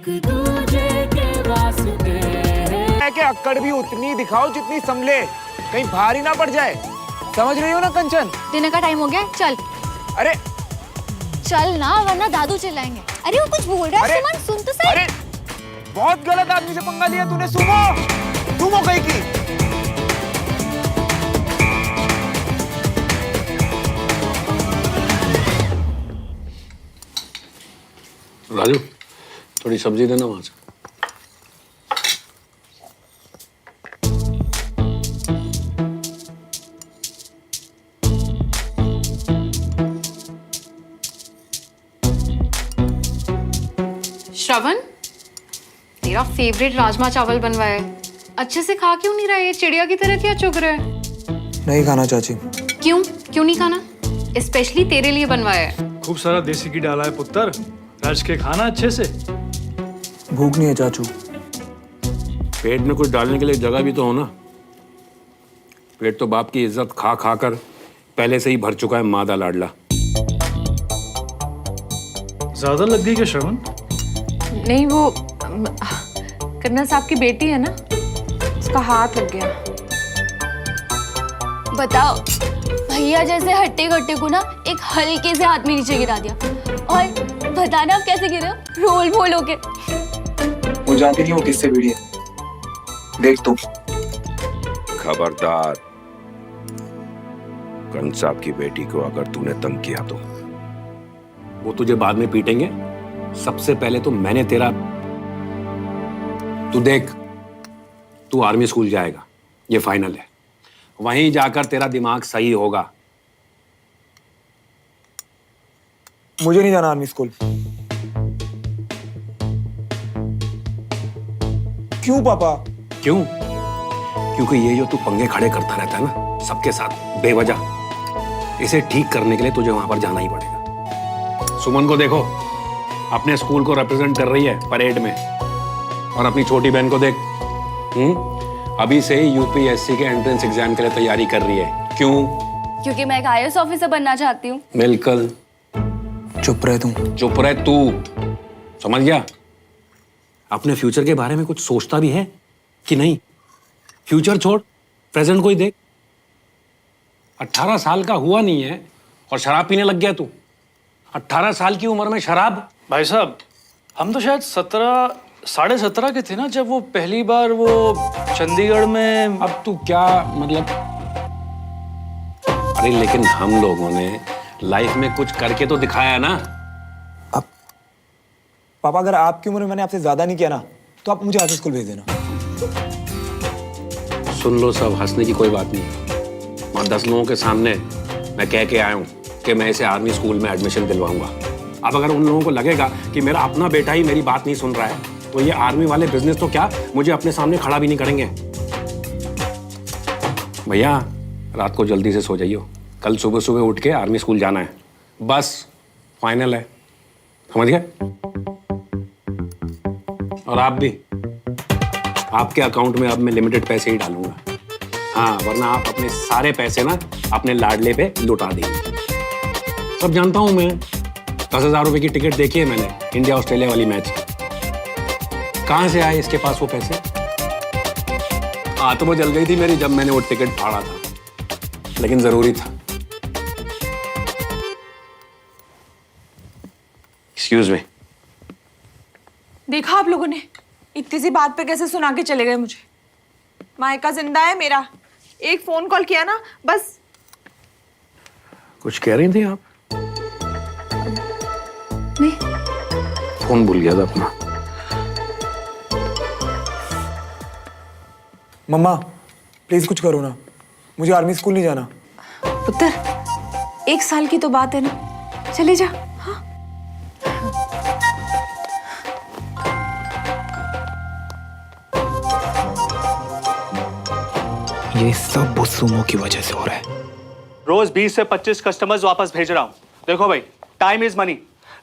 एक दूजे के वास्ते है कि अक्कड़ भी उतनी दिखाओ जितनी संभले, कहीं भारी ना पड़ जाए। समझ रही हो ना कंचन? डिनर का टाइम हो गया, चल। अरे चल ना, वरना दादू चिल्लाएंगे। अरे वो कुछ बोल रहा है, सुमन सुन तो सही। अरे बहुत गलत आदमी से पंगा लिया तूने। सुमो सुमो कहीं की। राजू थोड़ी सब्जी देना वहां से। श्रवण, तेरा फेवरेट राजमा चावल बनवाया है, अच्छे से खा क्यों नहीं रहा है? चिड़िया की तरह क्या चुग रहा है? नहीं खाना चाची। क्यों क्यों नहीं खाना? स्पेशली तेरे लिए बनवाया है। खूब सारा देसी घी डाला है पुत्र, रच के खाना अच्छे से। भूख नहीं है चाचू। पेट में कुछ डालने के लिए जगह भी तो हो ना। पेट तो बाप की इज्जत खा खा कर पहले से ही भर चुका है मादा लाडला। ज्यादा लग गई क्या श्रवण? नहीं, वो कन्ना साहब की बेटी है ना, उसका हाथ लग गया। बताओ, भैया जैसे हट्टे कट्टे को ना एक हल्के से हाथ में नीचे गिरा दिया, और बताना आप कैसे गिरे? रोल बोल होके। वो जानती नहीं वो किससे भिड़ी है। देख तू। खबरदार, कंस साहब की बेटी को अगर तूने तंग किया तो वो तुझे बाद में पीटेंगे, सबसे पहले तो मैंने तेरा। तू देख, तू आर्मी स्कूल जाएगा, ये फाइनल है। वहीं जाकर तेरा दिमाग सही होगा। मुझे नहीं जाना आर्मी स्कूल। क्यों पापा? क्यों? क्योंकि ये जो तू पंगे खड़े करता रहता है ना सबके साथ बेवजह, इसे ठीक करने के लिए तुझे वहां पर जाना ही पड़ेगा। सुमन को देखो, अपने स्कूल को रिप्रेजेंट कर रही है परेड में, और अपनी छोटी बहन को देख, अभी से ही यूपीएससी के एंट्रेंस एग्जाम के लिए तैयारी कर रही है। क्यों? क्योंकि मैं एक आईएएस ऑफिसर बनना चाहती हूँ। बिल्कुल। चुप रहे तुम। चुप रहे तू, समझ गया? अपने फ्यूचर के बारे में कुछ सोचता भी है कि नहीं? फ्यूचर छोड़, प्रेजेंट को ही देख। 18 साल का हुआ नहीं है और शराब पीने लग गया तू। 18 साल की उम्र में शराब? भाई साहब, हम तो शायद 17, 17.5 के थे ना जब वो पहली बार वो चंडीगढ़ में। अब तू क्या मतलब? अरे लेकिन हम लोगों ने लाइफ में कुछ करके तो दिखाया ना। अब पापा, अगर आपकी उम्र में मैंने आपसे ज्यादा नहीं किया ना, तो आप मुझे आर्मी स्कूल भेज देना। सुन लो सब, हंसने की कोई बात नहीं। वहां 10 लोगों के सामने मैं कह के आया हूं कि मैं इसे आर्मी स्कूल में एडमिशन दिलवाऊंगा। अब अगर उन लोगों को लगेगा कि मेरा अपना बेटा ही मेरी बात नहीं सुन रहा है, तो ये आर्मी वाले बिजनेस तो क्या मुझे अपने सामने खड़ा भी नहीं करेंगे। भैया रात को जल्दी से सो जाइयो, कल सुबह सुबह उठ के आर्मी स्कूल जाना है, बस फाइनल है, समझ गए? और आप भी, आपके अकाउंट में अब मैं लिमिटेड पैसे ही डालूंगा। हाँ, वरना आप अपने सारे पैसे ना अपने लाडले पे लुटा देंगे। सब जानता हूं मैं। 10,000 रुपए की टिकट देखी है मैंने इंडिया ऑस्ट्रेलिया वाली मैच। कहां से आए इसके पास वो पैसे? आत्मा जल गई थी मेरी जब मैंने वो टिकट फाड़ा था, लेकिन जरूरी था। Excuse me. देखा आप लोगों ने, इतनी सी बात पे कैसे सुना के चले गए मुझे। मायका जिंदा है मेरा, एक फोन कॉल किया ना बस। कुछ कह रही थी आप? नहीं। फोन भूल गया था अपना। मम्मा प्लीज कुछ करो ना, मुझे आर्मी स्कूल नहीं जाना। पुत्र, 1 साल की तो बात है ना, चले जा। हाँ? ये सब वो सुमो की वजह से हो रहा है। रोज 20 से 25 कस्टमर्स वापस भेज रहा हूँ। देखो भाई, टाइम इज मनी।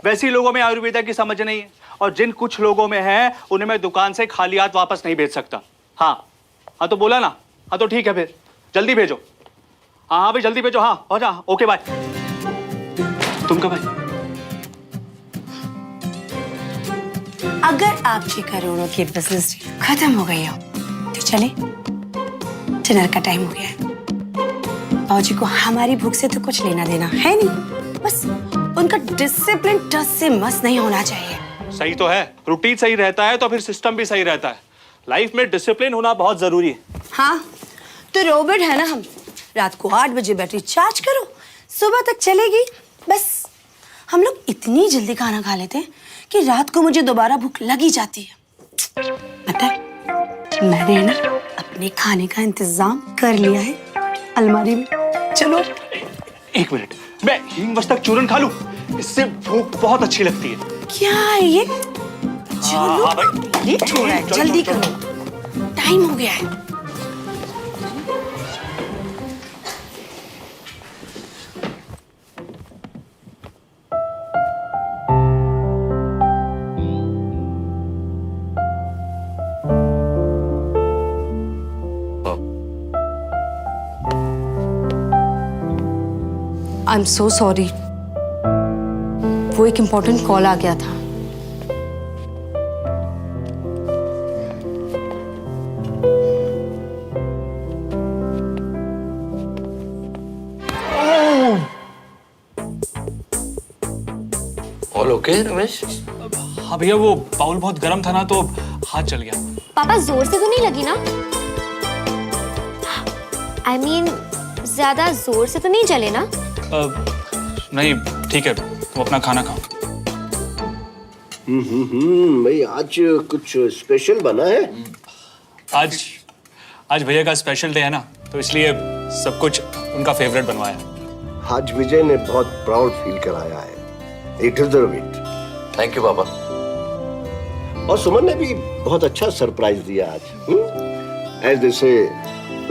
वैसे ही लोगों में आयुर्वेदा की समझ नहीं है, और जिन कुछ लोगों में है उन्हें मैं दुकान से खाली हाथ वापस नहीं भेज सकता। हाँ हाँ तो बोला ना। हाँ तो ठीक है, फिर जल्दी भेजो। हाँ हाँ भाई जल्दी भेजो। हाँ हो जा। Okay bye. तुम कब भाई? अगर आपकी करोड़ों की बिजनेस डील खत्म हो गई हो तो चले, डिनर का टाइम हो गया है। बाबूजी को हमारी भूख से तो कुछ लेना देना है नहीं, बस उनका डिसिप्लिन टस से मस नहीं होना चाहिए। सही तो है, रूटीन सही रहता है तो फिर सिस्टम भी सही रहता है। लाइफ में डिसिप्लिन होना बहुत जरूरी है। हाँ तो रोबोट है ना हम, रात को 8 बजे बैटरी चार्ज करो, सुबह तक चलेगी। बस हम लोग इतनी जल्दी खाना खा लेते हैं कि रात को मुझे दोबारा भूख लगी जाती है। पता है मैंने ना अपने खाने का इंतजाम कर लिया है अलमारी में। चलो 1 मिनट, मैं हींग मस्तक चूरन खा लूं, इससे भूख बहुत अच्छी लगती है। क्या है ये? चलो हाँ भाई, लेट हो रहा है, जल्दी करो, टाइम हो गया है। आई एम सो सॉरी, वो एक इम्पोर्टेंट कॉल आ गया था। All okay Ramesh? हाँ भैया, वो बाउल बहुत गर्म था ना तो हाथ जल गया। पापा जोर से तो नहीं लगी ना? I mean, ज्यादा जोर से तो नहीं जले ना? नहीं ठीक है, तुम अपना खाना खाओ। भाई आज कुछ स्पेशल बना है? आज भैया का स्पेशल डे है ना, तो इसलिए सब कुछ उनका फेवरेट बनवाया। आज विजय ने बहुत प्राउड फील कराया है। It deserve it. Thank you पापा। और सुमन ने भी बहुत अच्छा सरप्राइज दिया आज। एज दे से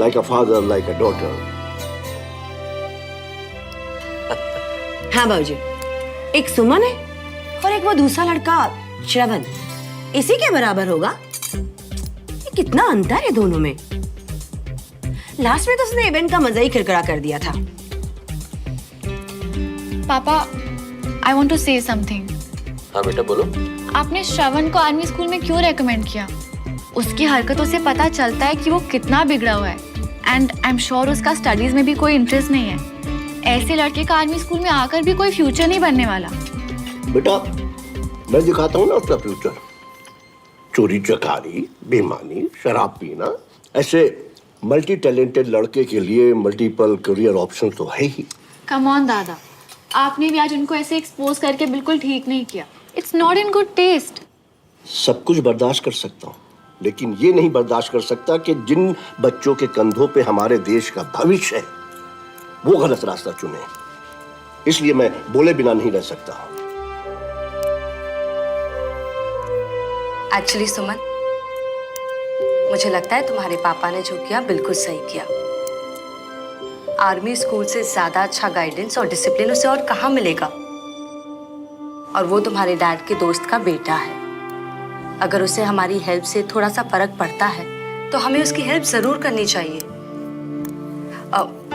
like a father like a daughter. हाँ बाबूजी, एक सुमन है और एक वो दूसरा लड़का श्रवण, इसी के बराबर होगा। ये कितना अंतर है दोनों में। लास्ट में तो उसने इवेंट का मजा ही किरकिरा कर दिया था। पापा, I want to say something. हाँ बेटा बोलो। आपने श्रवण को आर्मी स्कूल में क्यों रेकमेंड किया? उसकी हरकतों से पता चलता है कि वो कितना बिगड़ा हुआ है, एंड आई एम श्योर उसका स्टडीज में भी कोई इंटरेस्ट नहीं है। ऐसे लड़के का आर्मी स्कूल में आकर भी कोई फ्यूचर नहीं बनने वाला। बेटा मैं दिखाता हूँ ना उसका फ्यूचर। चोरी चकारी, बेईमानी, शराब पीना, ऐसे मल्टी टैलेंटेड लड़के के लिए मल्टीपल करियर ऑप्शन तो है ही। कम ऑन दादा, आपने भी आज उनको ऐसे एक्सपोज करके बिल्कुल ठीक नहीं किया। It's not in good taste. सब कुछ बर्दाश्त कर सकता हूँ, लेकिन ये नहीं बर्दाश्त कर सकता कि जिन बच्चों के कंधों पे हमारे देश का भविष्य है वो गलत रास्ता चुने। इसलिए मैं बोले बिना नहीं रह सकता। एक्चुअली सुमन, मुझे लगता है तुम्हारे पापा ने जो किया बिल्कुल सही किया। आर्मी स्कूल से ज्यादा अच्छा गाइडेंस और डिसिप्लिन उसे और कहाँ मिलेगा। और वो तुम्हारे डैड के दोस्त का बेटा है। अगर उसे हमारी हेल्प से थोड़ा सा फर्क पड़ता है तो हमें उसकी हेल्प जरूर करनी चाहिए।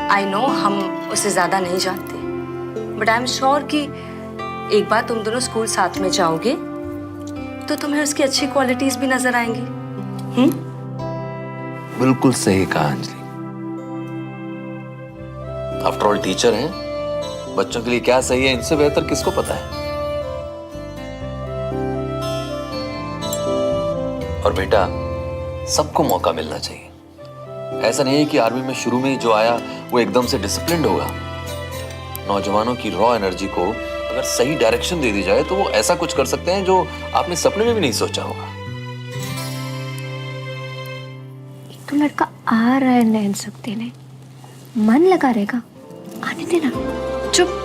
आई नो हम उसे ज्यादा नहीं जानते, बट आई एम श्योर कि एक बार तुम दोनों स्कूल साथ में जाओगे तो तुम्हें उसकी अच्छी क्वालिटीज भी नजर आएंगी। बिल्कुल सही कहा अंजलि। आफ्टर ऑल टीचर हैं, बच्चों के लिए क्या सही है इनसे बेहतर किसको पता है। और बेटा सबको मौका मिलना चाहिए। ऐसा नहीं है कि आर्मी में शुरू में ही जो आया वो एकदम से डिसिप्लिन्ड होगा। नौजवानों की रॉ एनर्जी को अगर सही डायरेक्शन दे दी जाए तो वो ऐसा कुछ कर सकते हैं जो आपने सपने में भी नहीं सोचा होगा। तो लड़का आ रहा है नैन सुख देने, मन लगा रहेगा, आने देना। चुप।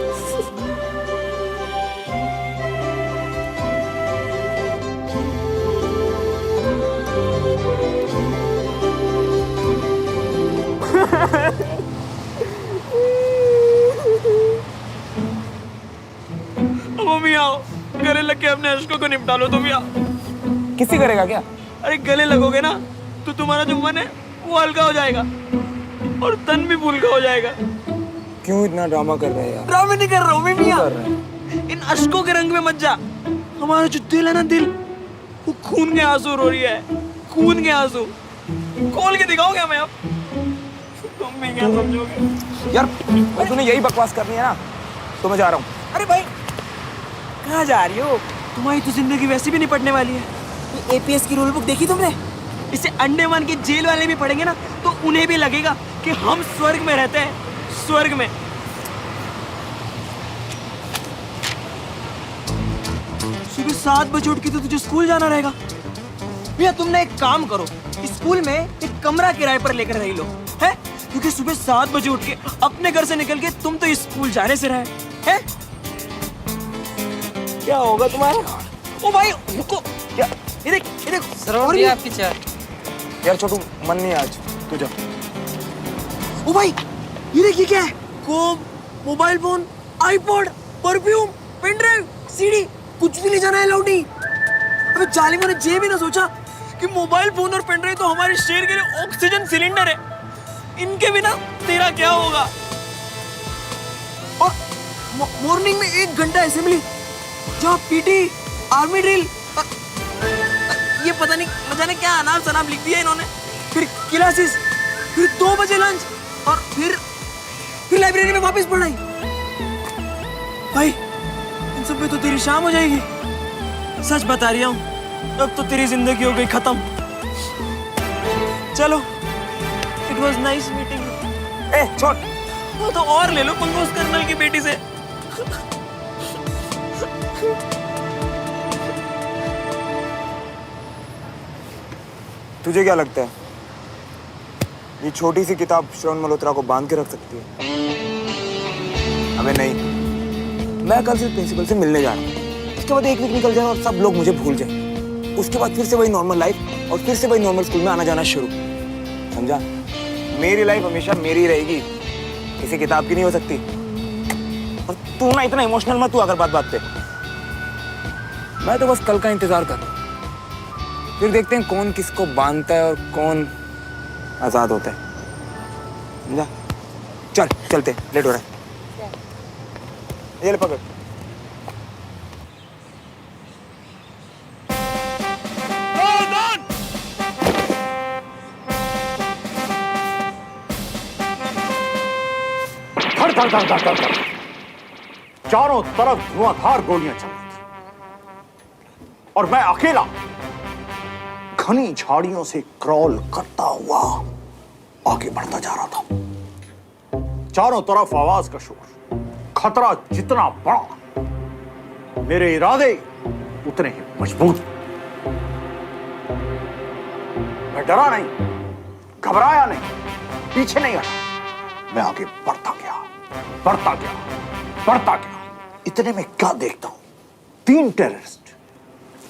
मम्मी आओ, गले लग के अपने अश्कों को निपटा लो तुम। यार किसी करेगा क्या? अरे गले लगोगे ना तो तुम्हारा जो मन है वो हल्का हो जाएगा और तन भी फुल्का हो जाएगा। क्यों इतना ड्रामा कर रहे हैं यार? ड्रामे नहीं कर रहा हूँ मैं। क्यों कर रहे हैं? इन अश्कों के रंग में मत जा। हमारा जो दिल है ना, दिल वो खून के आंसू रो रही है, खून के आंसू। खोल के दिखाओ क्या मैं अब? तुम भी क्या समझोगे? यार भाई तूने यही बकवास करनी है ना, तो मैं जा रहा हूँ। अरे भाई कहाँ जा रही हो? तुम्हारी तो जिंदगी वैसे भी नहीं पड़ने वाली है। ये एपीएस की रूल बुक देखी तुमने? इसे अंडमान के जेल वाले भी पढ़ेंगे ना तो उन्हें भी लगेगा कि हम स्वर्ग में रहते हैं, स्वर्ग में। सुबह 7 बजे उठ के तो तुझे स्कूल जाना रहेगा। भैया तुमने एक काम करो, स्कूल में एक कमरा किराए पर लेकर रह लो, है? क्योंकि सुबह 7 बजे उठ के अपने घर से निकल के तुम तो स्कूल जाने से रहे, हैं? क्या होगा तुम्हारा? ओ भाई रुको, क्या? ये देख और भी आपकी चाय। यार छोटू मन नहीं है आज, तू जा। ओ भाई ये देखिए क्या है? Comb, mobile phone, iPod, perfume, pen drive, CD, कुछ भी ले जाना है लौटी। अबे जालिमों ने ये भी ना सोचा कि मोबाइल फोन और पेन ड्राइव तो हमारे शहर के लिए ऑक्सीजन सिलेंडर है, इनके बिना तेरा क्या होगा? और मॉर्निंग में 1 घंटा असेंबली, जहाँ पीटी, आर्मी ड्रिल, ये पता नहीं न जाने क्या अनाप शनाप लिख दिया इन्होंने। फिर क्लासेस, फिर 2 बजे लंच और फिर लाइब्रेरी में वापस पढ़ाई। भाई इन सब में तो तेरी शाम हो जाएगी। सच बता रही हूँ, अब तो तेरी जिंदगी हो गई खत्म। चलो, it was nice meeting you. ए छोड़, वो तो और ले लो पंगा उस कर्नल की बेटी से। तुझे क्या लगता है ये छोटी सी किताब श्रवण मल्होत्रा को बांध के रख सकती है? अबे नहीं, मैं कल से प्रिंसिपल से मिलने जा रहा हूँ। उसके बाद 1 वीक निकल जाए और सब लोग मुझे भूल जाए। उसके बाद फिर से वही नॉर्मल लाइफ और फिर से वही नॉर्मल स्कूल में आना जाना शुरू। समझा? मेरी लाइफ हमेशा मेरी रहेगी, किसी किताब की नहीं हो सकती। और तू ना इतना इमोशनल मत तू अगर बात पे। मैं तो बस कल का इंतजार कर रहा हूँ, फिर देखते हैं कौन किसको बांधता है और कौन आजाद होता है। समझा? चल चलते, लेट हो रहा है। ये ले पकड़। धड़ धड़ धड़ धड़ धड़, चारों तरफ धुआंधार गोलियां चल रही थी और मैं अकेला घनी झाड़ियों से क्रॉल करता हुआ आगे बढ़ता जा रहा था। चारों तरफ आवाज का शोर, खतरा जितना बड़ा मेरे इरादे उतने ही मजबूत। मैं डरा नहीं, घबराया नहीं, पीछे नहीं हटा। मैं आगे बढ़ता गया, बढ़ता गया, बढ़ता गया। इतने में क्या देखता हूं, 3 टेररिस्ट,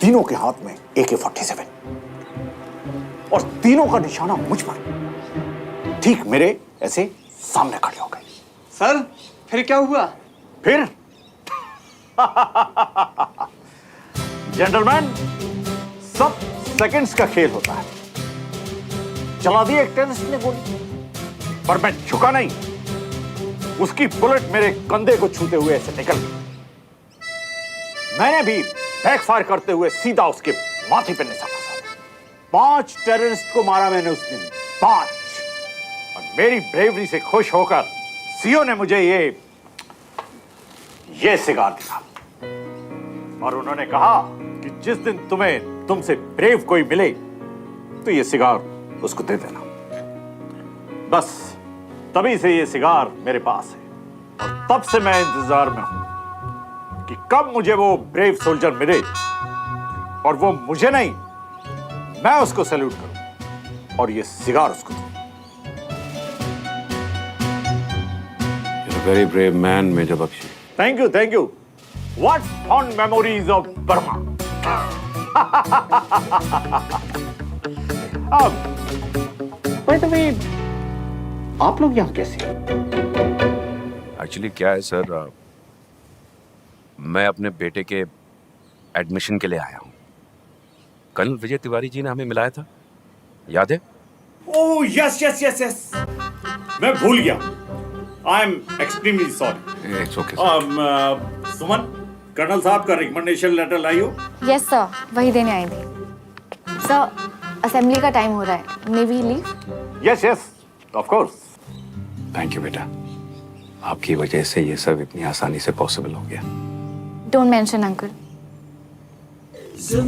तीनों के हाथ में AK-47 और तीनों का निशाना मुझ पर, ठीक मेरे ऐसे सामने खड़े हो गए। सर फिर क्या हुआ? फिर जेंटलमैन, सब सेकंड्स का खेल होता है। चला दी एक टेररिस्ट ने गोली, पर मैं झुका नहीं। उसकी बुलेट मेरे कंधे को छूते हुए ऐसे निकल गई। मैंने भी बैकफायर करते हुए सीधा उसके माथे पर निशाना साधा। 5 टेररिस्ट को मारा मैंने उस दिन, 5। और मेरी ब्रेवरी से खुश होकर सीओ ने मुझे ये सिगार दिया और उन्होंने कहा कि जिस दिन तुमसे ब्रेव कोई मिले तो ये सिगार उसको दे देना। बस तभी से ये सिगार मेरे पास है और तब से मैं इंतजार में हूं कि कब मुझे वो ब्रेव सोल्जर मिले और वो मुझे नहीं, मैं उसको सैल्यूट करूं और ये सिगार उसको दूं। You're a very brave man, Major Bakshi. Thank you, thank you. What fond memories of Burma. By the way, आप लोग यहाँ कैसे? एक्चुअली क्या है सर, मैं अपने बेटे के एडमिशन के लिए आया हूँ। कर्नल विजय तिवारी जी ने हमें मिलाया था, याद है? Oh yes, yes, yes, yes. मैं भूल गया। I am extremely sorry. It's okay, sir. Suman, colonel साहब का रिकमेंडेशन लेटर लाई हो? यस सर, वही देने आई थी। सर असेंबली का टाइम हो रहा है, may we leave? Yes yes of course. Thank you बेटा, आपकी वजह से ये सब इतनी आसानी से पॉसिबल हो गया। Don't mention uncle.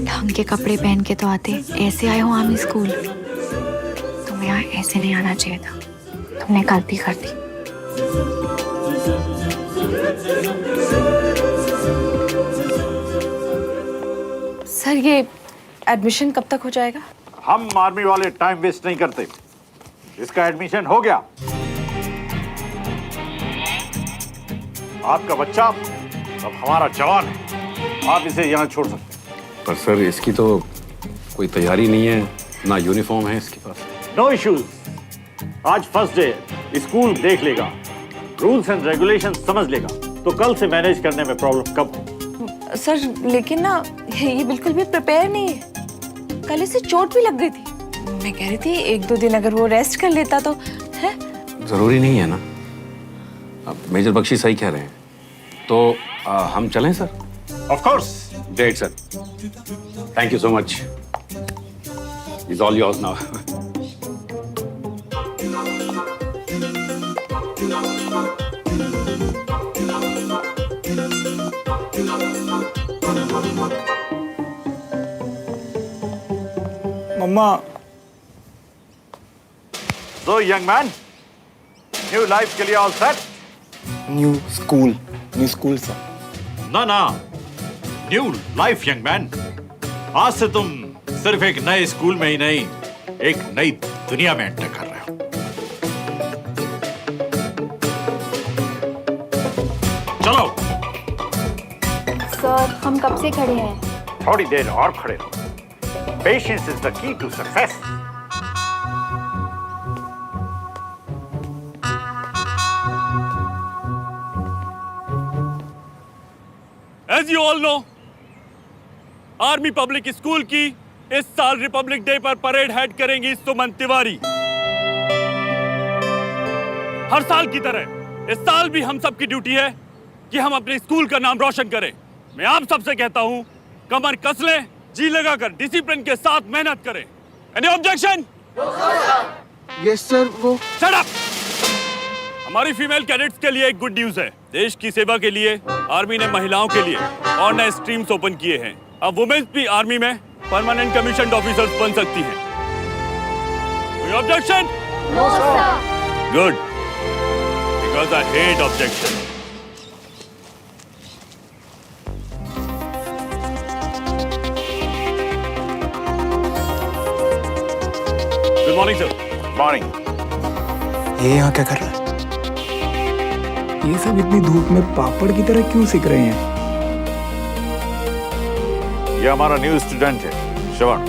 ढंग के कपड़े पहन के तो आते, ऐसे आए हो आर्मी स्कूल। तुम्हें यहाँ ऐसे नहीं आना चाहिए था, तुमने गलती कर दी। सर ये एडमिशन कब तक हो जाएगा? हम आर्मी वाले टाइम वेस्ट नहीं करते, इसका एडमिशन हो गया। आपका बच्चा अब हमारा जवान है, आप इसे यहाँ छोड़ सकते हैं। पर सर इसकी तो कोई तैयारी नहीं है, ना यूनिफॉर्म है इसके पास। नो इश्यूज, आज फर्स्ट डे, स्कूल देख लेगा, रूल्स एंड रेगुलेशन समझ लेगा, तो कल से मैनेज करने में प्रॉब्लम कम हो। सर लेकिन ना ये बिल्कुल भी प्रिपेयर नहीं है, कल इसे चोट भी लग गई थी। मैं कह रही थी 1-2 दिन अगर वो रेस्ट कर लेता तो है। जरूरी नहीं है ना, अब मेजर बख्शी सही कह रहे हैं, तो हम चलें sir? Of course. Great sir, thank you so much, is all yours now. मम्मा। So young man, new life के लिए all set? New school sir. ना न्यू लाइफ यंग मैन। आज से तुम सिर्फ एक नए स्कूल में ही नहीं, एक नई दुनिया में एंटर कर रहे हो। चलो। सर हम कब से खड़े हैं? थोड़ी देर और खड़े रहो। Patience is the key to success. As you all know, army public school की इस साल रिपब्लिक डे पर परेड हेड करेंगी सुमन तिवारी। हर साल की तरह इस साल भी हम सब की ड्यूटी है कि हम अपने स्कूल का नाम रोशन करें। मैं आप सबसे कहता हूं, कमर कस लें, जी लगाकर डिसिप्लिन के साथ मेहनत करें। Any objection? Yes sir. वो शट अप! हमारी फीमेल कैडेट्स के लिए एक गुड न्यूज है। देश की सेवा के लिए आर्मी ने महिलाओं के लिए और नए स्ट्रीम्स ओपन किए हैं। अब वुमेन्स भी आर्मी में परमानेंट कमीशन्ड ऑफिसर्स बन सकती हैं। कोई objection? No sir. Good, because I hate objection. Good morning sir. Morning. ये यहाँ क्या कर रहा है? ये सब इतनी धूप में पापड़ की तरह क्यों सिक रहे हैं? ये हमारा न्यू स्टूडेंट है श्रवण,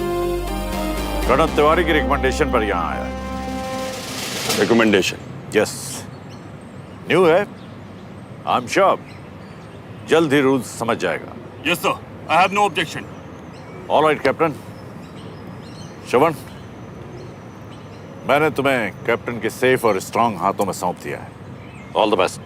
प्रणव तिवारी की रिकमेंडेशन पर यहाँ आया है। रिकमेंडेशन? यस, न्यू है, आई एम श्योर जल्द ही रूल्स समझ जाएगा। Yes sir, I have no objection. All right captain. Shravan, मैंने तुम्हें कैप्टन के सेफ और स्ट्रांग हाथों में सौंप दिया है। All the best.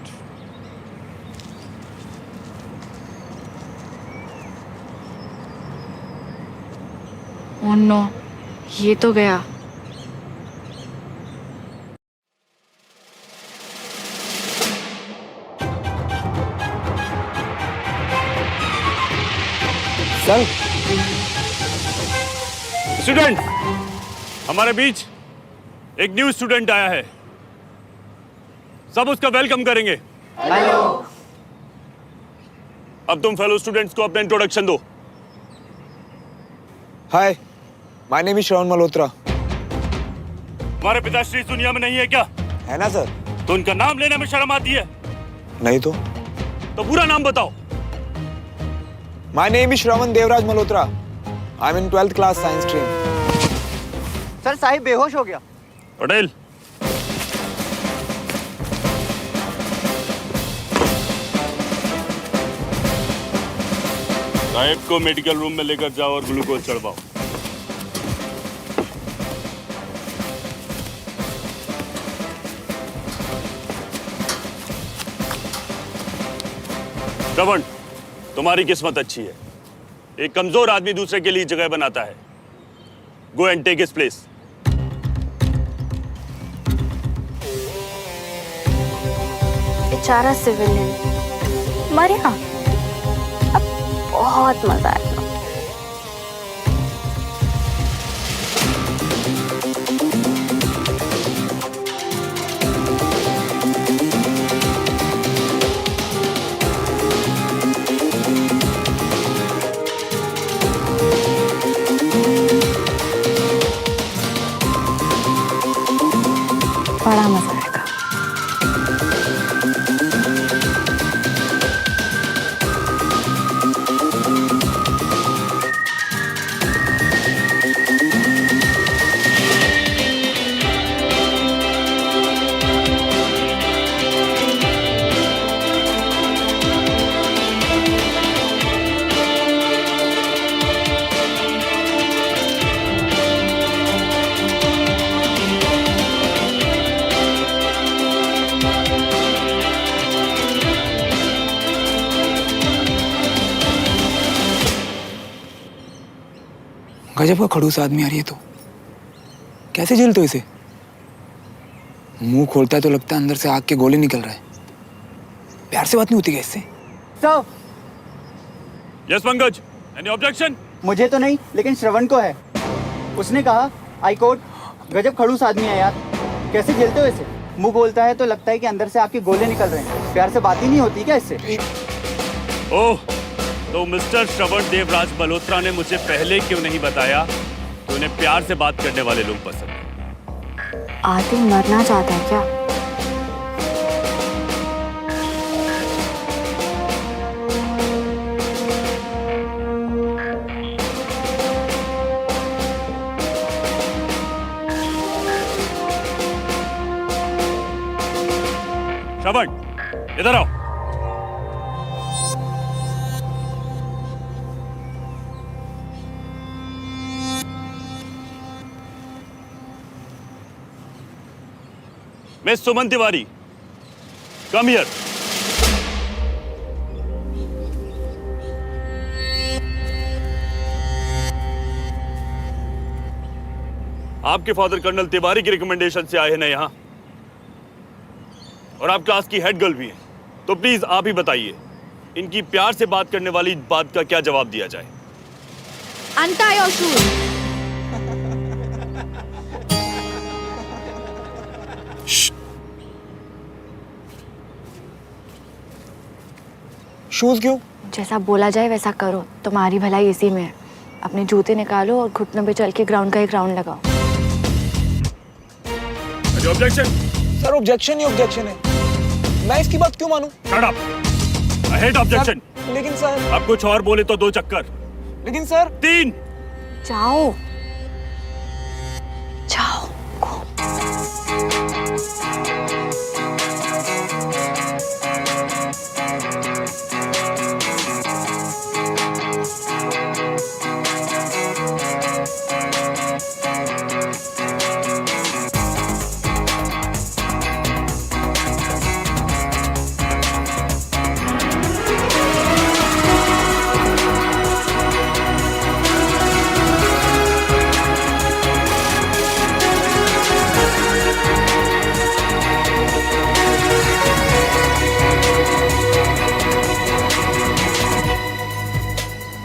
Oh no, ये तो गया। सर, स्टूडेंट, हमारे बीच एक न्यू स्टूडेंट आया है, सब उसका वेलकम करेंगे। हेलो। अब तुम फेलो स्टूडेंट्स को अपना इंट्रोडक्शन दो। हाय, माय नेम इज श्रवण मल्होत्रा। हमारे पिताश्री इस दुनिया में नहीं है क्या? है ना सर। तो उनका नाम लेने में शर्म आती है? नहीं तो पूरा नाम बताओ। My name is Shravan Devraj Malhotra. I am in 12th class science stream. Sir Sahib बेहोश हो गया। पटेल, साहिब को मेडिकल रूम में लेकर जाओ और ग्लूकोज चढ़वाओ। श्रवण, तुम्हारी किस्मत अच्छी है। एक कमजोर आदमी दूसरे के लिए जगह बनाता है। Go and take his place. बेचारा सिविलियन मरेगा, अब बहुत मजा आएगा। बड़ा मजा आएगा। गजब का खड़ूस आदमी आ रही है। तो कैसे झेलते हो इसे? मुंह खोलता है तो लगता है अंदर से आग के गोले निकल रहे हैं। प्यार से बात नहीं होती क्या इससे? Sir, Yes, Pankaj. Any objection? मुझे तो नहीं, लेकिन श्रवण को है। उसने कहा आई कोर्ट, गजब खड़ूस आदमी है यार। कैसे झेलते हो इसे? मुंह बोलता है तो लगता है कि अंदर से आपके गोले निकल रहे हैं। प्यार से बात ही नहीं होती क्या इससे? ओह, तो मिस्टर श्रवण देवराज मल्होत्रा ने मुझे पहले क्यों नहीं बताया कि उन्हें प्यार से बात करने वाले लोग पसंद हैं? आदिल मरना चाहता है क्या? श्रवण, इधर आओ। Miss Suman Tiwari, come here. आपके फादर कर्नल तिवारी की रिकमेंडेशन से आए हैं ना यहाँ, और आप क्लास की हेड गर्ल भी हैं। तो प्लीज आप ही बताइए, इनकी प्यार से बात करने वाली बात का क्या जवाब दिया जाए? Untie your shoes. शूज क्यों? जैसा बोला जाए वैसा करो, तुम्हारी भलाई इसी में है। अपने जूते निकालो और घुटनों पे चल के ग्राउंड का एक राउंड लगाओ। ऑब्जेक्शन? सर ऑब्जेक्शन ही ऑब्जेक्शन है। मैं इसकी बात क्यों मानूं? Shut up. I hate objection. लेकिन सर। अब कुछ और बोले तो 2 चक्कर। लेकिन सर। 3। जाओ जाओ।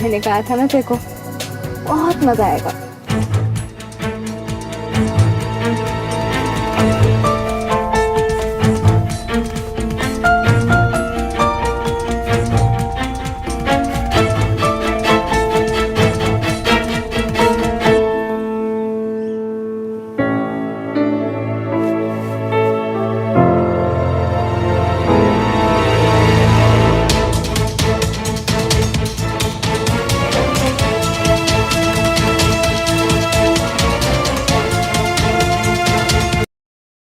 मैंने कहा था ना, देखो बहुत मजा आएगा।